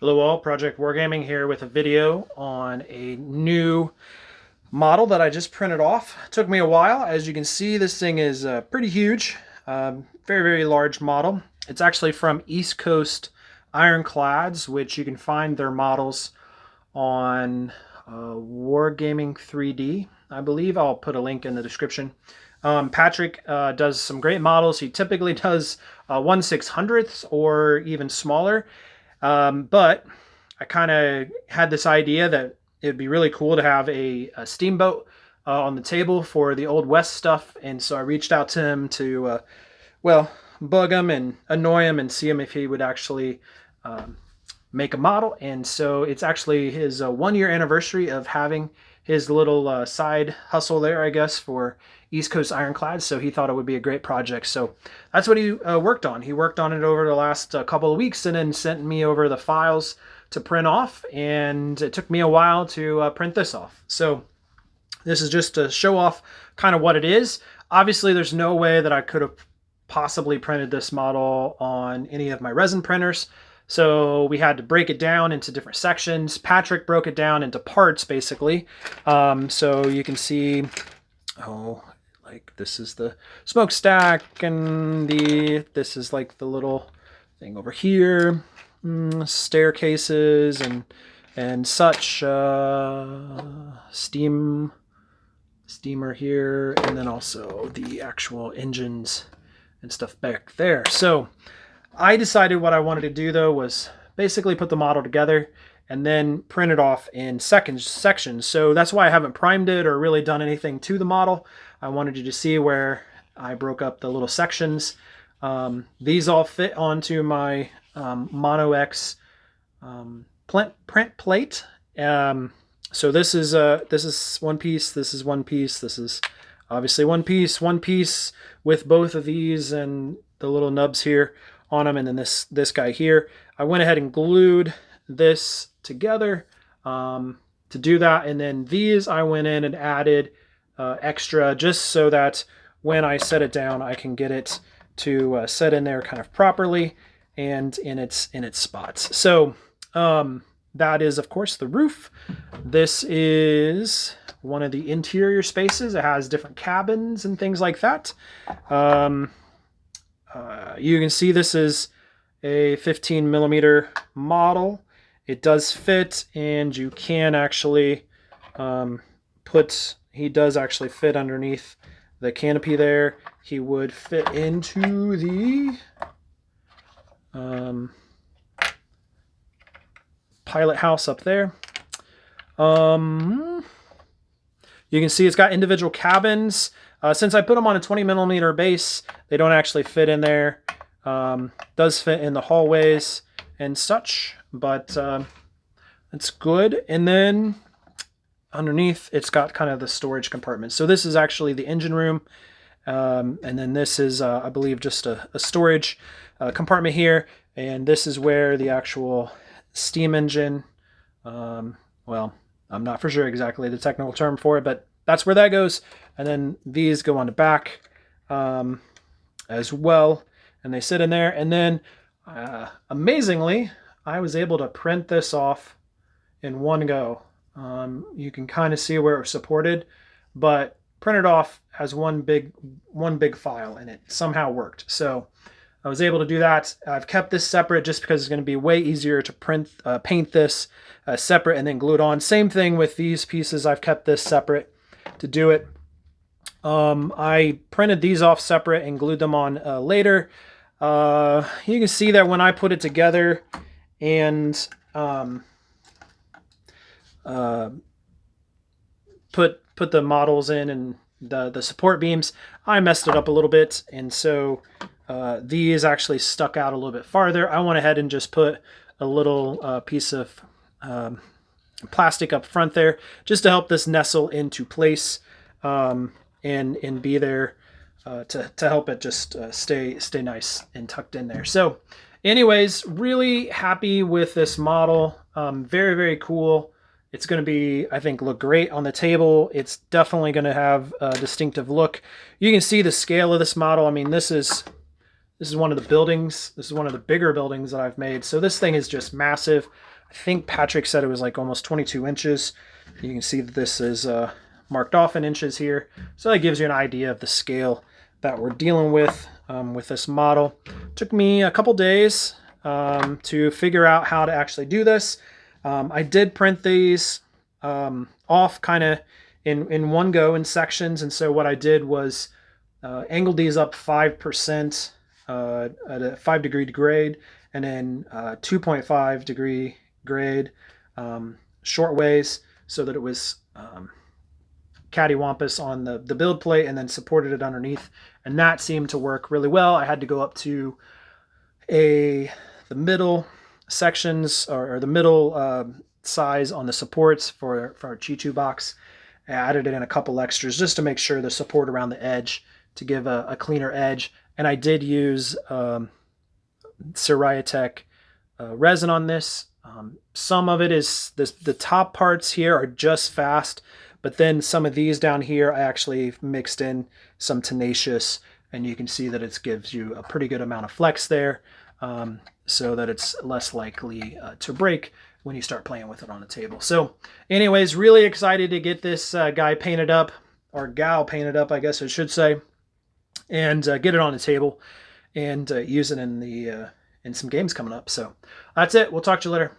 Hello all, Project Wargaming here with a video on a new model that I just printed off. It took me a while. As you can see, this thing is pretty huge, very large model. It's actually from East Coast Ironclads, which you can find their models on Wargaming 3D. I believe I'll put a link in the description. Patrick does some great models. He typically does 1/600th or even smaller. But I kind of had this idea that it'd be really cool to have a steamboat on the table for the Old West stuff. And so I reached out to him to, well, bug him and annoy him and see him if he would actually make a model. And so it's actually his 1 year anniversary of having his little side hustle there, I guess, for East Coast Ironclads. So he thought it would be a great project. So that's what he worked on. He worked on it over the last couple of weeks and then sent me over the files to print off. And it took me a while to print this off. So this is just to show off kind of what it is. Obviously, there's no way that I could have possibly printed this model on any of my resin printers. So we had to break it down into different sections. Patrick broke it down into parts, basically. So you can see, like this is the smokestack, and this is like the little thing over here, staircases and such. Steamer here, and then also the actual engines and stuff back there. So I decided what I wanted to do though was basically put the model together and then print it off in sections. So that's why I haven't primed it or really done anything to the model. I wanted you to see where I broke up the little sections. These all fit onto my Mono X print plate. So this is one piece, this is one piece, this is obviously one piece with both of these and the little nubs here on them, and then this guy here. I went ahead and glued this together to do that, and then these I went in and added extra just so that when I set it down I can get it to set in there kind of properly and in its spots. So that is, of course, the roof. This is one of the interior spaces. It has different cabins and things like that. You can see this is a 15 millimeter model. It does fit, and you can actually he does actually fit underneath the canopy there. He would fit into the pilot house up there. You can see it's got individual cabins. Since I put them on a 20 millimeter base, they don't actually fit in there. Does fit in the hallways and such, but it's good. And then underneath, it's got kind of the storage compartment. So this is actually the engine room. And then this is, I believe, just a storage compartment here. And this is where the actual steam engine, well, I'm not for sure exactly the technical term for it, but that's where that goes. And then these go on the back as well, and they sit in there. And then amazingly, I was able to print this off in one go. You can kind of see where it was supported, but printed off as one big file, and it somehow worked. So I was able to do that. I've kept this separate just because it's going to be way easier to paint this separate and then glue it on. Same thing with these pieces. I've kept this separate to do it. I printed these off separate and glued them on later. You can see that when I put it together and put the models in and the support beams, I messed it up a little bit, and so these actually stuck out a little bit farther. I went ahead and just put a little piece of plastic up front there just to help this nestle into place and be there to help it just stay nice and tucked in there. So anyways, really happy with this model. Very cool. It's going to be, I think, look great on the table. It's definitely going to have a distinctive look. You can see the scale of this model. I mean, this is This is one of the buildings. This is one of the bigger buildings that I've made. So this thing is just massive. I think Patrick said it was like almost 22 inches. You can see that this is marked off in inches here. So that gives you an idea of the scale that we're dealing with this model. It took me a couple days to figure out how to actually do this. I did print these off kind of in one go in sections. And so what I did was angled these up 5% at a 5-degree grade, and then 2.5-degree grade short ways, so that it was cattywampus on the build plate, and then supported it underneath. And that seemed to work really well. I had to go up to the middle sections, or the middle size on the supports for our G2 box. I added in a couple extras just to make sure the support around the edge to give a cleaner edge. And I did use Ceratec resin on this. Some of it is, the top parts here are just fast, but then some of these down here I actually mixed in some tenacious, and you can see that it gives you a pretty good amount of flex there, so that it's less likely to break when you start playing with it on the table. So anyways, really excited to get this guy painted up, or gal painted up, I guess I should say, and get it on the table and use it in some games coming up. So that's it. We'll talk to you later.